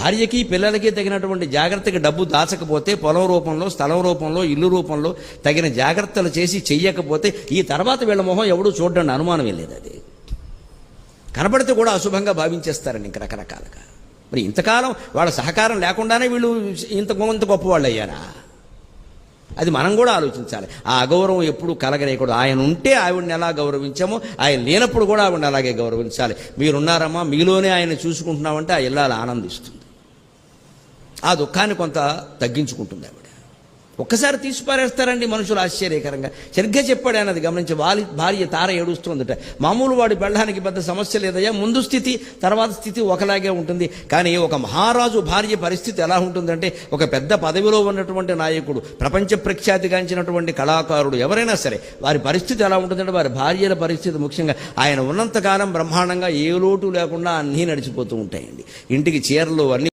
భార్యకి పిల్లలకి తగినటువంటి జాగ్రత్తకి డబ్బు దాచకపోతే, పొలం రూపంలో, స్థలం రూపంలో, ఇల్లు రూపంలో తగిన జాగ్రత్తలు చేసి చెయ్యకపోతే ఈ తర్వాత వీళ్ళ మొహం ఎవడూ చూడండి, అనుమానం లేదు. అది కనపడితే కూడా అశుభంగా భావించేస్తారండి ఇంక రకరకాలుగా. మరి ఇంతకాలం వాళ్ళ సహకారం లేకుండానే వీళ్ళు ఇంత గొప్పవాళ్ళు అయ్యారా? అది మనం కూడా ఆలోచించాలి. ఆ అగౌరవం ఎప్పుడు కలగనేయకూడదు. ఆయన ఉంటే ఆవిడని ఎలా గౌరవించామో ఆయన లేనప్పుడు కూడా ఆవిడని అలాగే గౌరవించాలి. మీరున్నారమ్మా, మీలోనే ఆయన చూసుకుంటున్నామంటే ఆ ఇల్లాలు ఆనందిస్తుంది, ఆ దుఃఖాన్ని కొంత తగ్గించుకుంటుంది ఆవిడ. ఒక్కసారి తీసిపారేస్తారండి మనుషులు ఆశ్చర్యకరంగా. సరిగ్గా చెప్పాడు ఆయన, అది గమనించి. భార్య తార ఏడుస్తుందట. మామూలు వాడి పెళ్ళడానికి పెద్ద సమస్య లేదయ్యా, ముందు స్థితి తర్వాత స్థితి ఒకలాగే ఉంటుంది. కానీ ఒక మహారాజు భార్య పరిస్థితి ఎలా ఉంటుందంటే, ఒక పెద్ద పదవిలో ఉన్నటువంటి నాయకుడు, ప్రపంచ ప్రఖ్యాతిగాంచినటువంటి కళాకారుడు ఎవరైనా సరే వారి పరిస్థితి ఎలా ఉంటుందంటే, వారి భార్యల పరిస్థితి ముఖ్యంగా ఆయన ఉన్నంతకాలం బ్రహ్మాండంగా ఏ లోటు లేకుండా అన్నీ నడిచిపోతూ ఉంటాయండి. ఇంటికి చీరలు అన్నీ